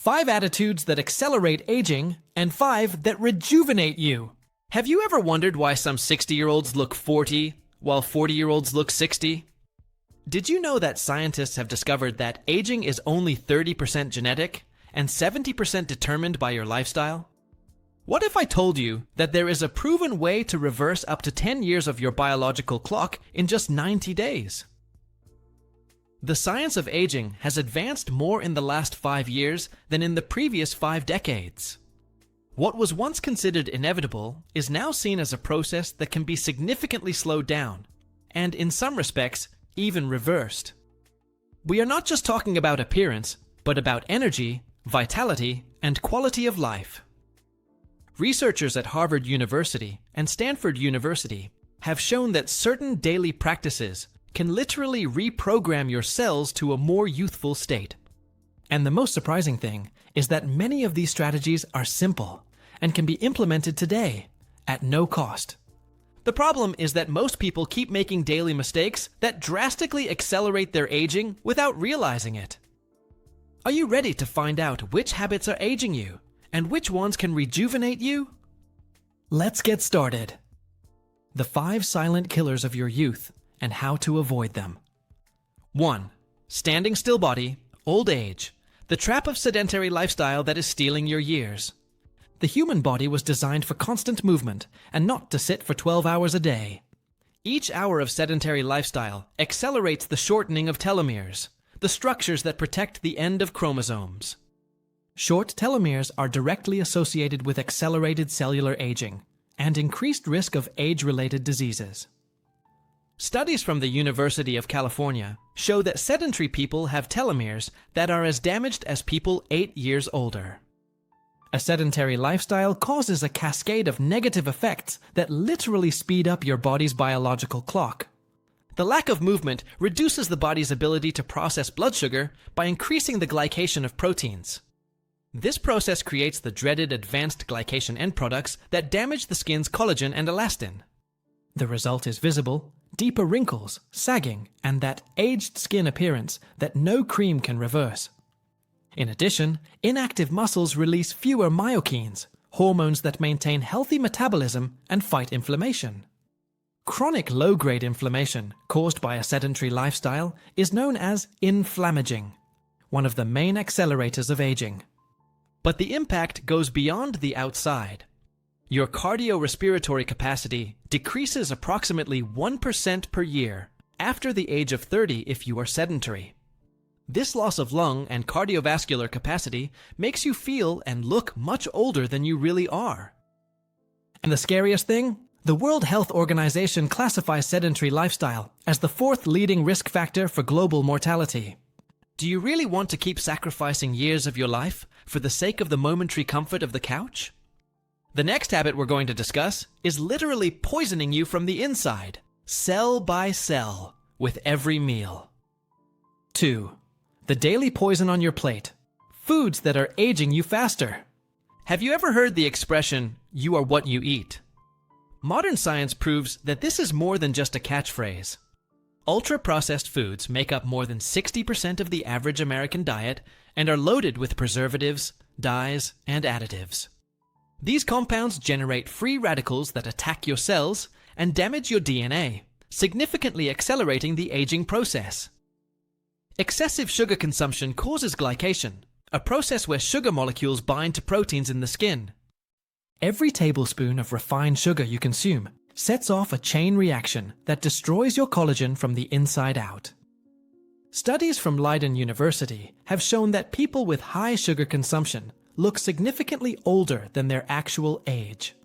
5 attitudes that accelerate aging, and 5 that rejuvenate you. Have you ever wondered why some 60-year-olds look 40, while 40-year-olds look 60? Did you know that scientists have discovered that aging is only 30% genetic and 70% determined by your lifestyle? What if I told you that there is a proven way to reverse up to 10 years of your biological clock in just 90 days? The science of aging has advanced more in the last 5 years than in the previous 5 decades. What was once considered inevitable is now seen as a process that can be significantly slowed down, and in some respects, even reversed. We are not just talking about appearance, but about energy, vitality, and quality of life. Researchers at Harvard University and Stanford University have shown that certain daily practices can literally reprogram your cells to a more youthful state. And the most surprising thing is that many of these strategies are simple and can be implemented today at no cost. The problem is that most people keep making daily mistakes that drastically accelerate their aging without realizing it. Are you ready to find out which habits are aging you and which ones can rejuvenate you? Let's get started. The 5 silent killers of your youth and how to avoid them. 1. Standing still body, old age, the trap of sedentary lifestyle that is stealing your years. The human body was designed for constant movement and not to sit for 12 hours a day. Each hour of sedentary lifestyle accelerates the shortening of telomeres, the structures that protect the end of chromosomes. Short telomeres are directly associated with accelerated cellular aging and increased risk of age-related diseases. Studies from the University of California show that sedentary people have telomeres that are as damaged as people 8 years older. A sedentary lifestyle causes a cascade of negative effects that literally speed up your body's biological clock. The lack of movement reduces the body's ability to process blood sugar by increasing the glycation of proteins. This process creates the dreaded advanced glycation end products that damage the skin's collagen and elastin. The result is visible, deeper wrinkles, sagging, and that aged skin appearance that no cream can reverse. In addition, inactive muscles release fewer myokines, hormones that maintain healthy metabolism and fight inflammation. Chronic low-grade inflammation caused by a sedentary lifestyle is known as inflammaging, one of the main accelerators of aging. But the impact goes beyond the outside. Your cardiorespiratory capacity decreases approximately 1% per year after the age of 30 if you are sedentary. This loss of lung and cardiovascular capacity makes you feel and look much older than you really are. And the scariest thing? The World Health Organization classifies sedentary lifestyle as the 4th leading risk factor for global mortality. Do you really want to keep sacrificing years of your life for the sake of the momentary comfort of the couch? The next habit we're going to discuss is literally poisoning you from the inside, cell by cell, with every meal. 2. The daily poison on your plate. Foods that are aging you faster. Have you ever heard the expression, "you are what you eat"? Modern science proves that this is more than just a catchphrase. Ultra-processed foods make up more than 60% of the average American diet and are loaded with preservatives, dyes, and additives. These compounds generate free radicals that attack your cells and damage your DNA, significantly accelerating the aging process. Excessive sugar consumption causes glycation, a process where sugar molecules bind to proteins in the skin. Every tablespoon of refined sugar you consume sets off a chain reaction that destroys your collagen from the inside out. Studies from Leiden University have shown that people with high sugar consumption look significantly older than their actual age.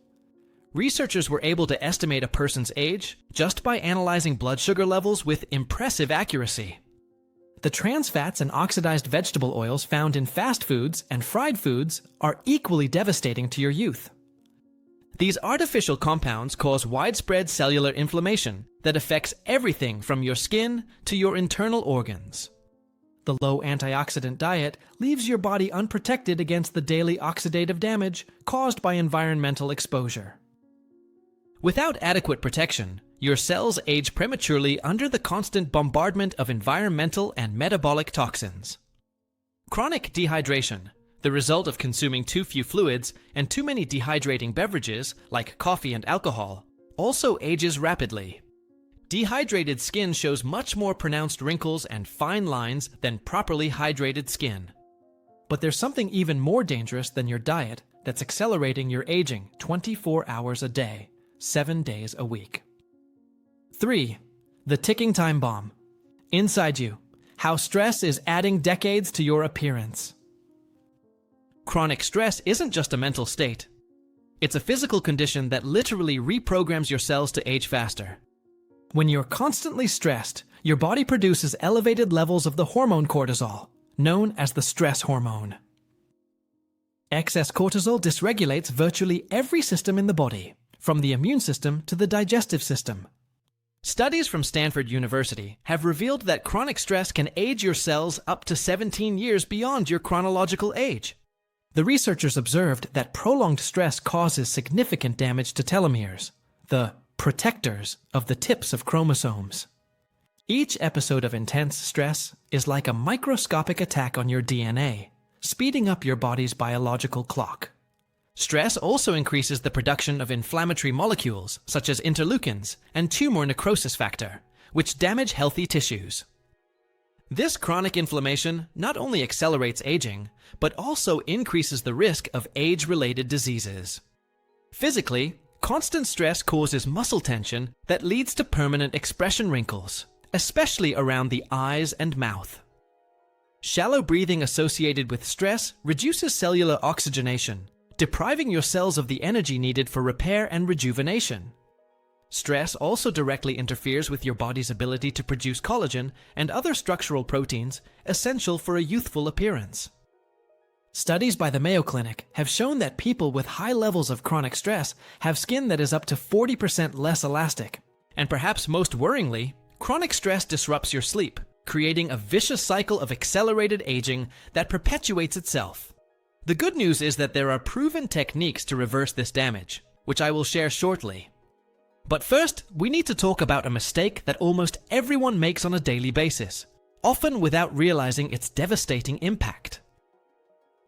Researchers were able to estimate a person's age just by analyzing blood sugar levels with impressive accuracy. The trans fats and oxidized vegetable oils found in fast foods and fried foods are equally devastating to your youth. These artificial compounds cause widespread cellular inflammation that affects everything from your skin to your internal organs. The low antioxidant diet leaves your body unprotected against the daily oxidative damage caused by environmental exposure. Without adequate protection, your cells age prematurely under the constant bombardment of environmental and metabolic toxins. Chronic dehydration, the result of consuming too few fluids and too many dehydrating beverages like coffee and alcohol, also ages rapidly. Dehydrated skin shows much more pronounced wrinkles and fine lines than properly hydrated skin. But there's something even more dangerous than your diet that's accelerating your aging 24 hours a day, 7 days a week. 3. The ticking time bomb. Inside you, how stress is adding decades to your appearance. Chronic stress isn't just a mental state. It's a physical condition that literally reprograms your cells to age faster. When you're constantly stressed, your body produces elevated levels of the hormone cortisol, known as the stress hormone. Excess cortisol dysregulates virtually every system in the body, from the immune system to the digestive system. Studies from Stanford University have revealed that chronic stress can age your cells up to 17 years beyond your chronological age. The researchers observed that prolonged stress causes significant damage to telomeres, the protectors of the tips of chromosomes. Each episode of intense stress is like a microscopic attack on your DNA, speeding up your body's biological clock. Stress also increases the production of inflammatory molecules such as interleukins and tumor necrosis factor, which damage healthy tissues. This chronic inflammation not only accelerates aging, but also increases the risk of age-related diseases. Physically, constant stress causes muscle tension that leads to permanent expression wrinkles, especially around the eyes and mouth. Shallow breathing associated with stress reduces cellular oxygenation, depriving your cells of the energy needed for repair and rejuvenation. Stress also directly interferes with your body's ability to produce collagen and other structural proteins essential for a youthful appearance. Studies by the Mayo Clinic have shown that people with high levels of chronic stress have skin that is up to 40% less elastic. And perhaps most worryingly, chronic stress disrupts your sleep, creating a vicious cycle of accelerated aging that perpetuates itself. The good news is that there are proven techniques to reverse this damage, which I will share shortly. But first, we need to talk about a mistake that almost everyone makes on a daily basis, often without realizing its devastating impact.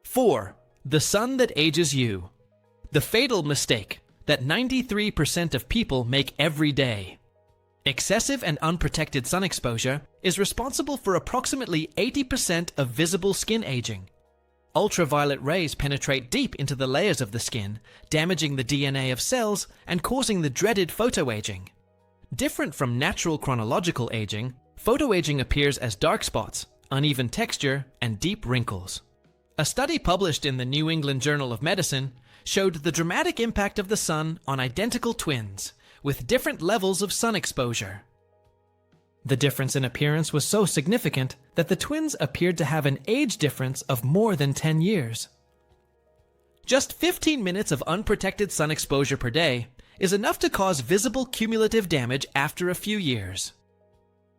4. The sun that ages you. The fatal mistake that 93% of people make every day. Excessive and unprotected sun exposure is responsible for approximately 80% of visible skin aging. Ultraviolet rays penetrate deep into the layers of the skin, damaging the DNA of cells and causing the dreaded photoaging. Different from natural chronological aging, photoaging appears as dark spots, uneven texture, and deep wrinkles. A study published in the New England Journal of Medicine showed the dramatic impact of the sun on identical twins with different levels of sun exposure. The difference in appearance was so significant that the twins appeared to have an age difference of more than 10 years. Just 15 minutes of unprotected sun exposure per day is enough to cause visible cumulative damage after a few years.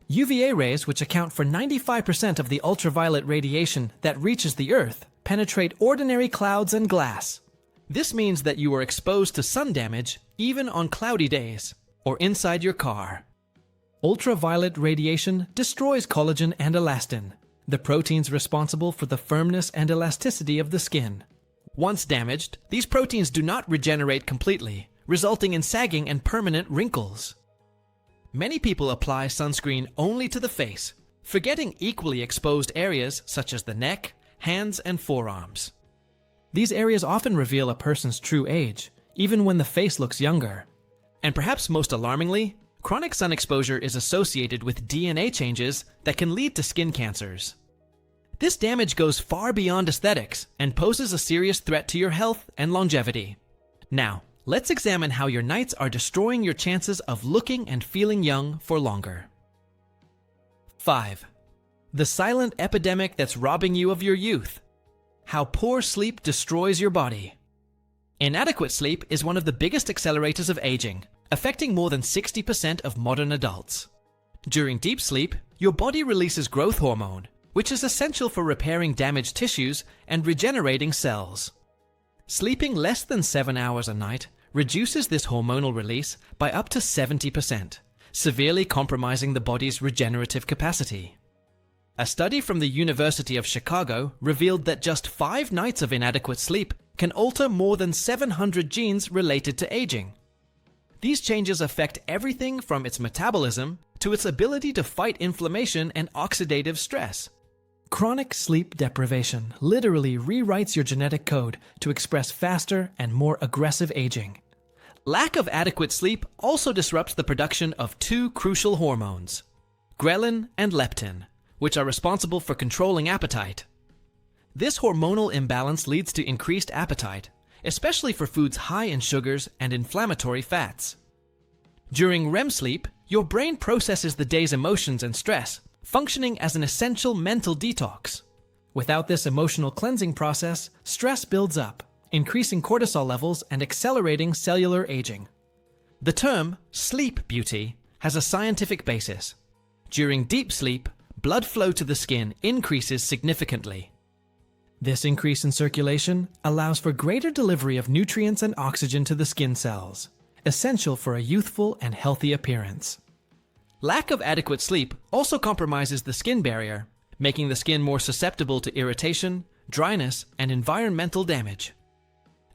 UVA rays, which account for 95% of the ultraviolet radiation that reaches the Earth, penetrate ordinary clouds and glass. This means that you are exposed to sun damage even on cloudy days or inside your car. Ultraviolet radiation destroys collagen and elastin, the proteins responsible for the firmness and elasticity of the skin. Once damaged, these proteins do not regenerate completely, resulting in sagging and permanent wrinkles. Many people apply sunscreen only to the face, forgetting equally exposed areas such as the neck, hands, and forearms. These areas often reveal a person's true age, even when the face looks younger. And perhaps most alarmingly, chronic sun exposure is associated with DNA changes that can lead to skin cancers. This damage goes far beyond aesthetics and poses a serious threat to your health and longevity. Now, let's examine how your nights are destroying your chances of looking and feeling young for longer. 5. The silent epidemic that's robbing you of your youth. How poor sleep destroys your body. Inadequate sleep is one of the biggest accelerators of aging, affecting more than 60% of modern adults. During deep sleep, your body releases growth hormone, which is essential for repairing damaged tissues and regenerating cells. Sleeping less than 7 hours a night reduces this hormonal release by up to 70%, severely compromising the body's regenerative capacity. A study from the University of Chicago revealed that just 5 nights of inadequate sleep can alter more than 700 genes related to aging. These changes affect everything from its metabolism to its ability to fight inflammation and oxidative stress. Chronic sleep deprivation literally rewrites your genetic code to express faster and more aggressive aging. Lack of adequate sleep also disrupts the production of 2 crucial hormones, ghrelin and leptin, which are responsible for controlling appetite. This hormonal imbalance leads to increased appetite, especially for foods high in sugars and inflammatory fats. During REM sleep, your brain processes the day's emotions and stress, functioning as an essential mental detox. Without this emotional cleansing process, stress builds up, increasing cortisol levels and accelerating cellular aging. The term sleep beauty has a scientific basis. During deep sleep, blood flow to the skin increases significantly. This increase in circulation allows for greater delivery of nutrients and oxygen to the skin cells, essential for a youthful and healthy appearance. Lack of adequate sleep also compromises the skin barrier, making the skin more susceptible to irritation, dryness, and environmental damage.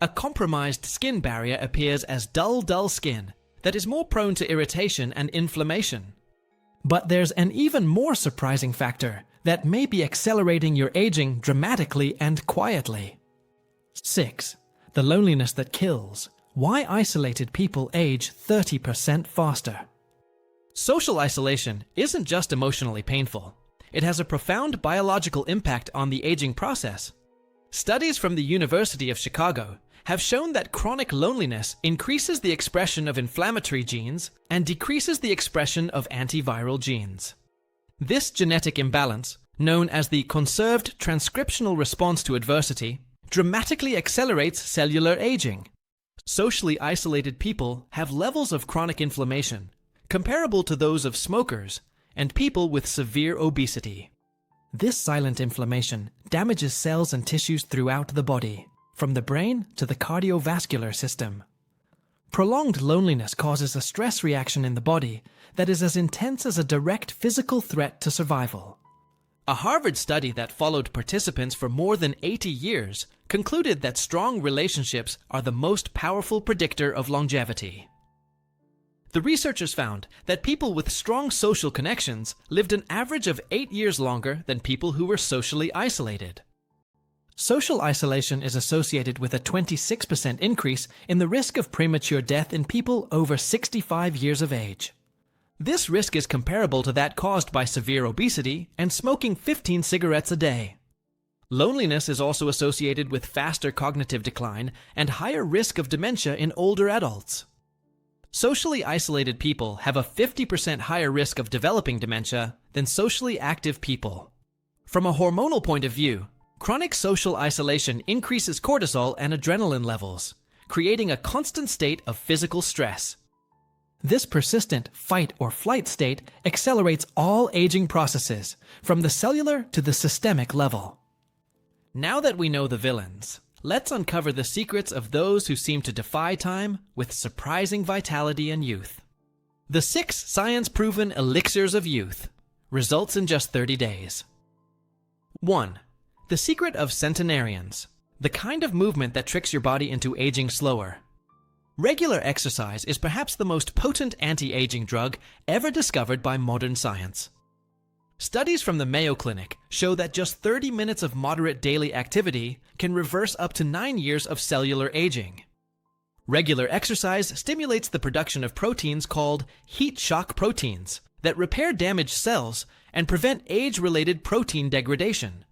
A compromised skin barrier appears as dull skin that is more prone to irritation and inflammation. But there's an even more surprising factor that may be accelerating your aging dramatically and quietly. 6. The loneliness that kills. Why isolated people age 30% faster. Social isolation isn't just emotionally painful. It has a profound biological impact on the aging process. Studies from the University of Chicago have shown that chronic loneliness increases the expression of inflammatory genes and decreases the expression of antiviral genes. This genetic imbalance, known as the conserved transcriptional response to adversity, dramatically accelerates cellular aging. Socially isolated people have levels of chronic inflammation comparable to those of smokers and people with severe obesity. This silent inflammation damages cells and tissues throughout the body, from the brain to the cardiovascular system. Prolonged loneliness causes a stress reaction in the body that is as intense as a direct physical threat to survival. A Harvard study that followed participants for more than 80 years concluded that strong relationships are the most powerful predictor of longevity. The researchers found that people with strong social connections lived an average of 8 years longer than people who were socially isolated. Social isolation is associated with a 26% increase in the risk of premature death in people over 65 years of age. This risk is comparable to that caused by severe obesity and smoking 15 cigarettes a day. Loneliness is also associated with faster cognitive decline and higher risk of dementia in older adults. Socially isolated people have a 50% higher risk of developing dementia than socially active people. From a hormonal point of view, chronic social isolation increases cortisol and adrenaline levels, creating a constant state of physical stress. This persistent fight or flight state accelerates all aging processes, from the cellular to the systemic level. Now that we know the villains, let's uncover the secrets of those who seem to defy time with surprising vitality and youth. The 6 science-proven elixirs of youth. Results in just 30 days. 1. The secret of centenarians. The kind of movement that tricks your body into aging slower. Regular exercise is perhaps the most potent anti-aging drug ever discovered by modern science. Studies from the Mayo Clinic show that just 30 minutes of moderate daily activity can reverse up to 9 years of cellular aging. Regular exercise stimulates the production of proteins called heat shock proteins that repair damaged cells and prevent age-related protein degradation.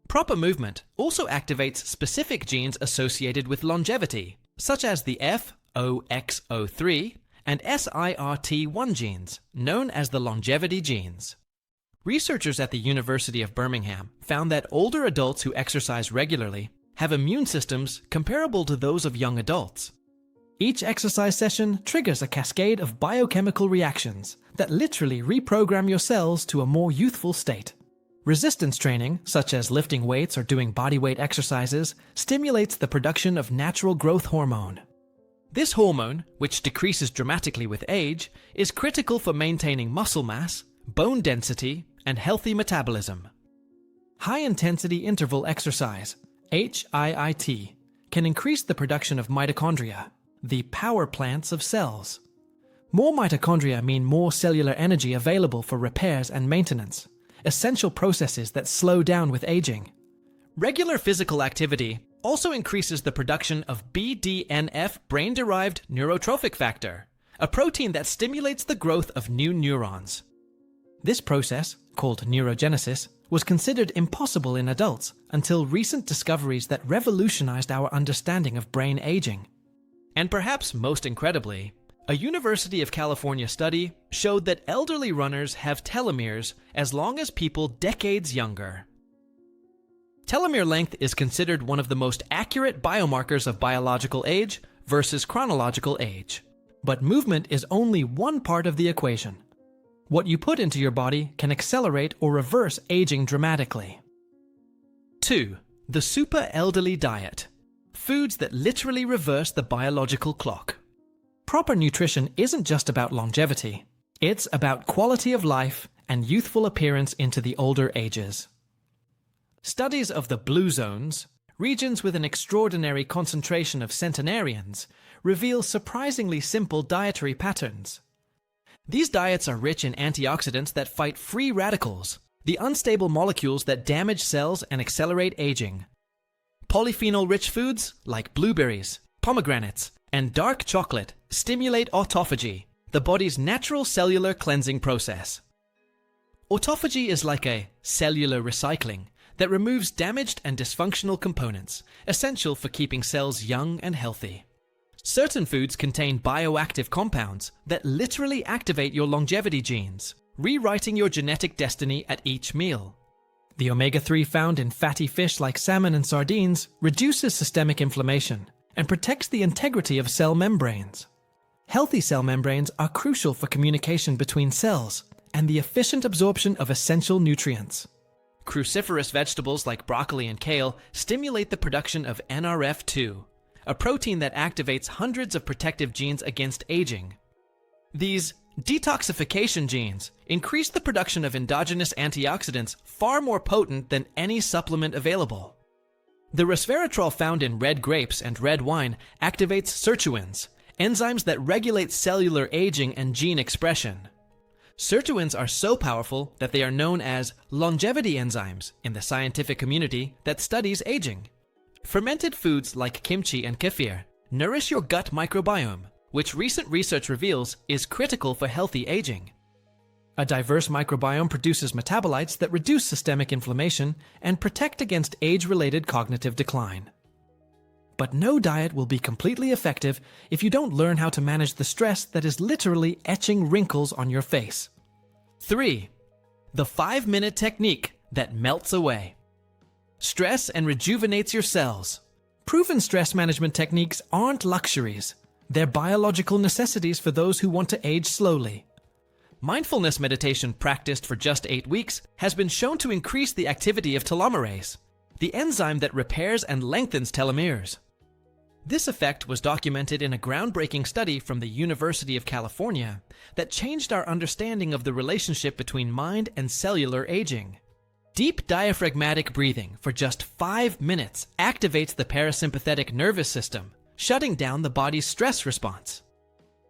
Proper movement also activates specific genes associated with longevity, such as the FOXO3 and SIRT1 genes, known as the longevity genes. Researchers at the University of Birmingham found that older adults who exercise regularly have immune systems comparable to those of young adults. Each exercise session triggers a cascade of biochemical reactions that literally reprogram your cells to a more youthful state. Resistance training, such as lifting weights or doing bodyweight exercises, stimulates the production of natural growth hormone. This hormone, which decreases dramatically with age, is critical for maintaining muscle mass, bone density, and healthy metabolism. High-intensity interval exercise, HIIT, can increase the production of mitochondria, the power plants of cells. More mitochondria mean more cellular energy available for repairs and maintenance, essential processes that slow down with aging. Regular physical activity also increases the production of BDNF, brain-derived neurotrophic factor, a protein that stimulates the growth of new neurons. This process, called neurogenesis, was considered impossible in adults until recent discoveries that revolutionized our understanding of brain aging. And perhaps most incredibly, a University of California study showed that elderly runners have telomeres as long as people decades younger. Telomere length is considered one of the most accurate biomarkers of biological age versus chronological age. But movement is only one part of the equation. What you put into your body can accelerate or reverse aging dramatically. 2. The super elderly diet. Foods that literally reverse the biological clock. Proper nutrition isn't just about longevity. It's about quality of life and youthful appearance into the older ages. Studies of the blue zones, regions with an extraordinary concentration of centenarians, reveal surprisingly simple dietary patterns. These diets are rich in antioxidants that fight free radicals, the unstable molecules that damage cells and accelerate aging. Polyphenol-rich foods like blueberries, pomegranates, and dark chocolate stimulate autophagy, the body's natural cellular cleansing process. Autophagy is like a cellular recycling that removes damaged and dysfunctional components, essential for keeping cells young and healthy. Certain foods contain bioactive compounds that literally activate your longevity genes, rewriting your genetic destiny at each meal. The omega-3 found in fatty fish like salmon and sardines reduces systemic inflammation and protects the integrity of cell membranes. Healthy cell membranes are crucial for communication between cells and the efficient absorption of essential nutrients. Cruciferous vegetables like broccoli and kale stimulate the production of NRF2, a protein that activates hundreds of protective genes against aging. These detoxification genes increase the production of endogenous antioxidants far more potent than any supplement available. The resveratrol found in red grapes and red wine activates sirtuins, enzymes that regulate cellular aging and gene expression. Sirtuins are so powerful that they are known as longevity enzymes in the scientific community that studies aging. Fermented foods like kimchi and kefir nourish your gut microbiome, which recent research reveals is critical for healthy aging. A diverse microbiome produces metabolites that reduce systemic inflammation and protect against age-related cognitive decline. But no diet will be completely effective if you don't learn how to manage the stress that is literally etching wrinkles on your face. 3. The 5-minute technique that melts away. Stress and rejuvenates your cells. Proven stress management techniques aren't luxuries. They're biological necessities for those who want to age slowly. Mindfulness meditation practiced for just 8 weeks has been shown to increase the activity of telomerase, the enzyme that repairs and lengthens telomeres. This effect was documented in a groundbreaking study from the University of California that changed our understanding of the relationship between mind and cellular aging. Deep diaphragmatic breathing for just 5 minutes activates the parasympathetic nervous system, shutting down the body's stress response.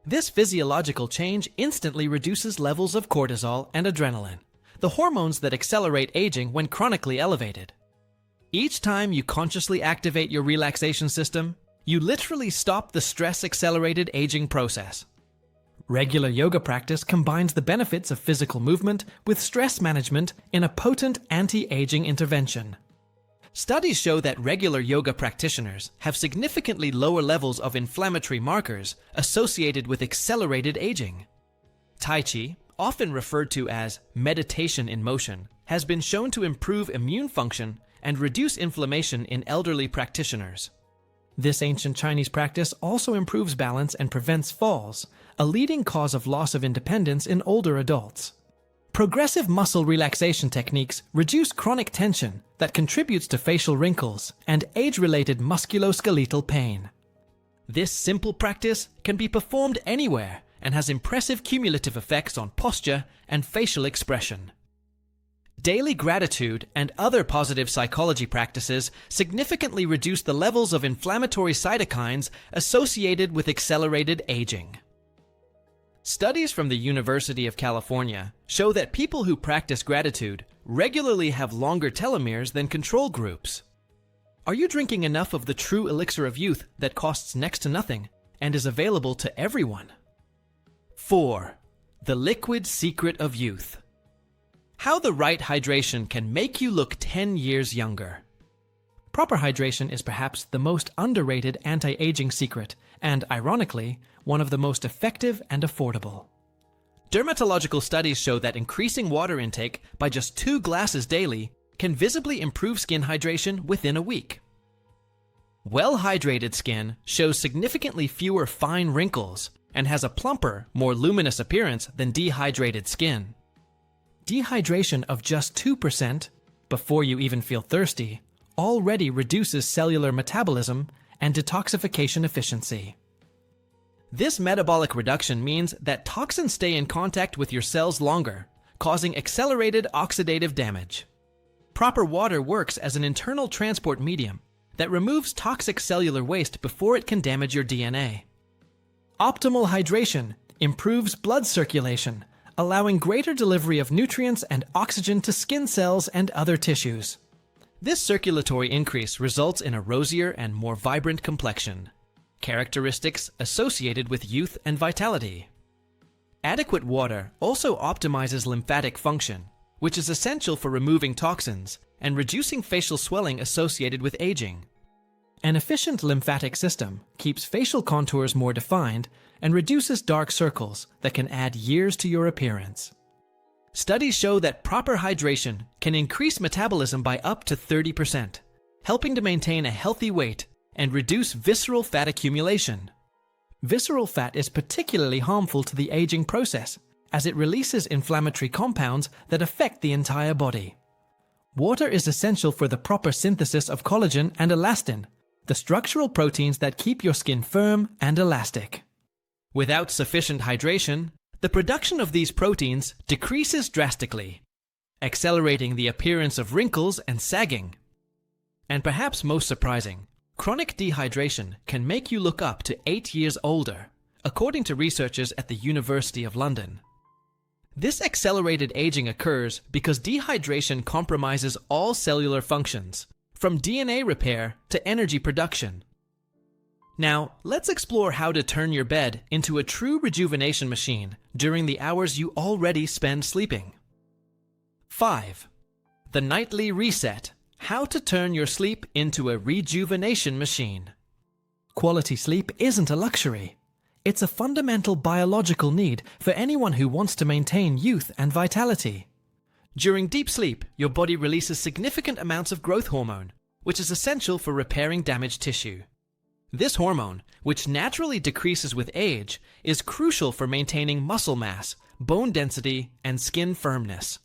This physiological change instantly reduces levels of cortisol and adrenaline, the hormones that accelerate aging when chronically elevated. Each time you consciously activate your relaxation system, you literally stop the stress-accelerated aging process. Regular yoga practice combines the benefits of physical movement with stress management in a potent anti-aging intervention. Studies show that regular yoga practitioners have significantly lower levels of inflammatory markers associated with accelerated aging. Tai Chi, often referred to as meditation in motion, has been shown to improve immune function and reduce inflammation in elderly practitioners. This ancient Chinese practice also improves balance and prevents falls, a leading cause of loss of independence in older adults. Progressive muscle relaxation techniques reduce chronic tension that contributes to facial wrinkles and age-related musculoskeletal pain. This simple practice can be performed anywhere and has impressive cumulative effects on posture and facial expression. Daily gratitude and other positive psychology practices significantly reduce the levels of inflammatory cytokines associated with accelerated aging. Studies from the University of California show that people who practice gratitude regularly have longer telomeres than control groups. Are you drinking enough of the true elixir of youth that costs next to nothing and is available to everyone? 4. The liquid secret of youth. How the right hydration can make you look 10 years younger. Proper hydration is perhaps the most underrated anti-aging secret and, ironically, one of the most effective and affordable. Dermatological studies show that increasing water intake by just 2 glasses daily can visibly improve skin hydration within a week. Well-hydrated skin shows significantly fewer fine wrinkles and has a plumper, more luminous appearance than dehydrated skin. Dehydration of just 2%, before you even feel thirsty, already reduces cellular metabolism and detoxification efficiency. This metabolic reduction means that toxins stay in contact with your cells longer, causing accelerated oxidative damage. Proper water works as an internal transport medium that removes toxic cellular waste before it can damage your DNA. Optimal hydration improves blood circulation, allowing greater delivery of nutrients and oxygen to skin cells and other tissues. This circulatory increase results in a rosier and more vibrant complexion, characteristics associated with youth and vitality. Adequate water also optimizes lymphatic function, which is essential for removing toxins and reducing facial swelling associated with aging. An efficient lymphatic system keeps facial contours more defined and reduces dark circles that can add years to your appearance. Studies show that proper hydration can increase metabolism by up to 30%, helping to maintain a healthy weight and reduce visceral fat accumulation. Visceral fat is particularly harmful to the aging process, as it releases inflammatory compounds that affect the entire body. Water is essential for the proper synthesis of collagen and elastin, the structural proteins that keep your skin firm and elastic. Without sufficient hydration, the production of these proteins decreases drastically, accelerating the appearance of wrinkles and sagging. And perhaps most surprising, chronic dehydration can make you look up to 8 years older, according to researchers at the University of London. This accelerated aging occurs because dehydration compromises all cellular functions, from DNA repair to energy production. Now, let's explore how to turn your bed into a true rejuvenation machine during the hours you already spend sleeping. 5. The nightly reset. How to turn your sleep into a rejuvenation machine. Quality sleep isn't a luxury. It's a fundamental biological need for anyone who wants to maintain youth and vitality. During deep sleep, your body releases significant amounts of growth hormone, which is essential for repairing damaged tissue. This hormone, which naturally decreases with age, is crucial for maintaining muscle mass, bone density, and skin firmness.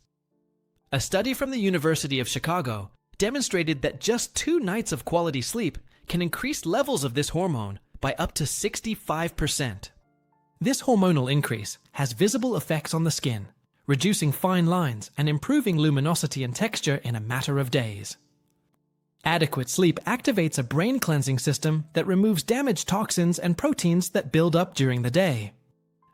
A study from the University of Chicago demonstrated that just 2 nights of quality sleep can increase levels of this hormone by up to 65%. This hormonal increase has visible effects on the skin, reducing fine lines and improving luminosity and texture in a matter of days. Adequate sleep activates a brain cleansing system that removes damaged toxins and proteins that build up during the day.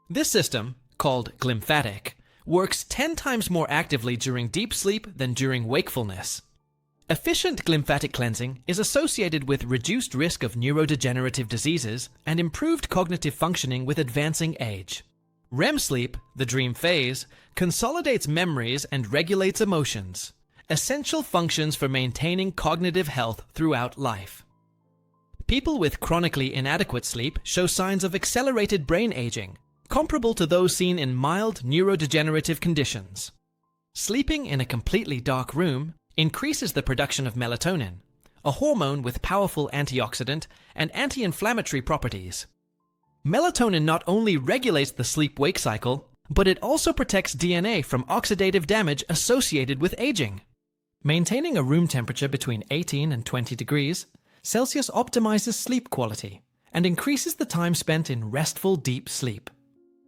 This system, called glymphatic, works 10 times more actively during deep sleep than during wakefulness. Efficient glymphatic cleansing is associated with reduced risk of neurodegenerative diseases and improved cognitive functioning with advancing age. REM sleep, the dream phase, consolidates memories and regulates emotions, essential functions for maintaining cognitive health throughout life. People with chronically inadequate sleep show signs of accelerated brain aging, comparable to those seen in mild neurodegenerative conditions. Sleeping in a completely dark room increases the production of melatonin, a hormone with powerful antioxidant and anti-inflammatory properties. Melatonin not only regulates the sleep-wake cycle, but it also protects DNA from oxidative damage associated with aging. Maintaining a room temperature between 18 and 20 degrees Celsius optimizes sleep quality and increases the time spent in restful deep sleep.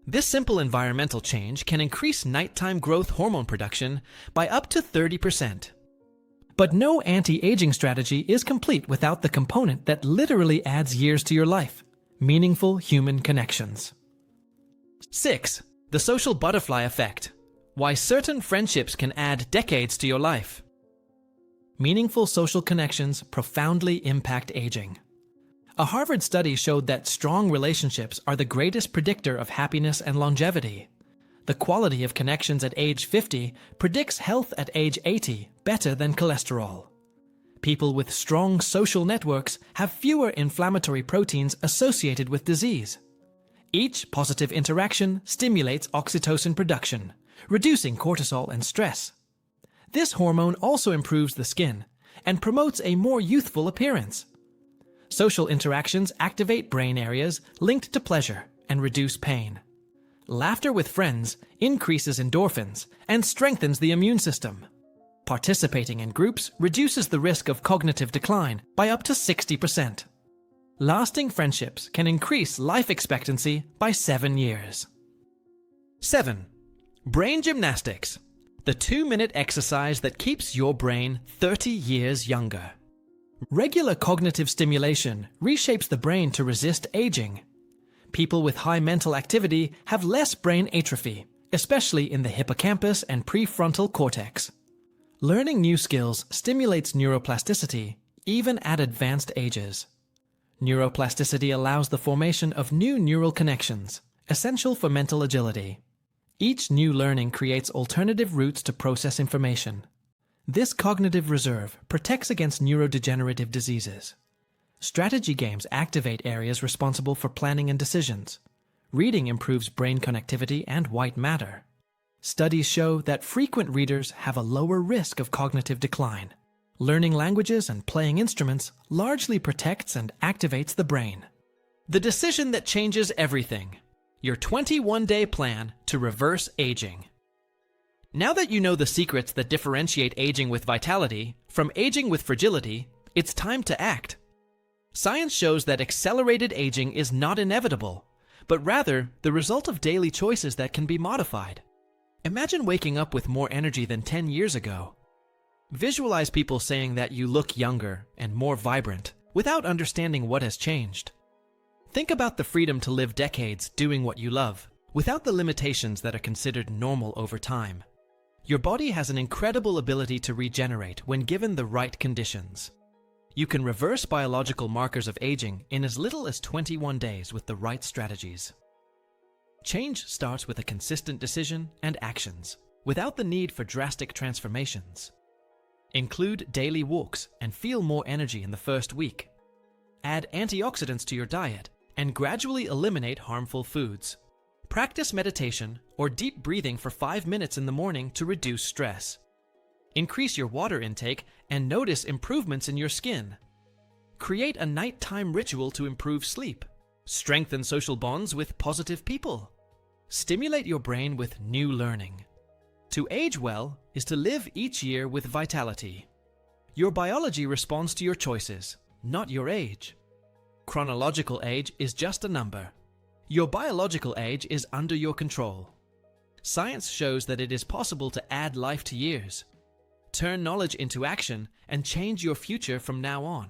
This simple environmental change can increase nighttime growth hormone production by up to 30%. But no anti-aging strategy is complete without the component that literally adds years to your life: meaningful human connections. 6. The social butterfly effect. Why certain friendships can add decades to your life. Meaningful social connections profoundly impact aging. A Harvard study showed that strong relationships are the greatest predictor of happiness and longevity. The quality of connections at age 50 predicts health at age 80 better than cholesterol. People with strong social networks have fewer inflammatory proteins associated with disease. Each positive interaction stimulates oxytocin production, reducing cortisol and stress. This hormone also improves the skin and promotes a more youthful appearance. Social interactions activate brain areas linked to pleasure and reduce pain. Laughter with friends increases endorphins and strengthens the immune system. Participating in groups reduces the risk of cognitive decline by up to 60%. Lasting friendships can increase life expectancy by 7 years. 7. Brain gymnastics. The 2-minute exercise that keeps your brain 30 years younger. Regular cognitive stimulation reshapes the brain to resist aging. People with high mental activity have less brain atrophy, especially in the hippocampus and prefrontal cortex. Learning new skills stimulates neuroplasticity, even at advanced ages. Neuroplasticity allows the formation of new neural connections, essential for mental agility. Each new learning creates alternative routes to process information. This cognitive reserve protects against neurodegenerative diseases. Strategy games activate areas responsible for planning and decisions. Reading improves brain connectivity and white matter. Studies show that frequent readers have a lower risk of cognitive decline. Learning languages and playing instruments largely protects and activates the brain. The decision that changes everything. Your 21-day plan to reverse aging. Now that you know the secrets that differentiate aging with vitality from aging with fragility, it's time to act. Science shows that accelerated aging is not inevitable, but rather the result of daily choices that can be modified. Imagine waking up with more energy than 10 years ago. Visualize people saying that you look younger and more vibrant without understanding what has changed. Think about the freedom to live decades doing what you love, without the limitations that are considered normal over time. Your body has an incredible ability to regenerate when given the right conditions. You can reverse biological markers of aging in as little as 21 days with the right strategies. Change starts with a consistent decision and actions, without the need for drastic transformations. Include daily walks and feel more energy in the first week. Add antioxidants to your diet and gradually eliminate harmful foods. Practice meditation or deep breathing for 5 minutes in the morning to reduce stress. Increase your water intake and notice improvements in your skin. Create a nighttime ritual to improve sleep. Strengthen social bonds with positive people. Stimulate your brain with new learning. To age well is to live each year with vitality. Your biology responds to your choices, not your age. Chronological age is just a number. Your biological age is under your control. Science shows that it is possible to add life to years. Turn knowledge into action and change your future from now on.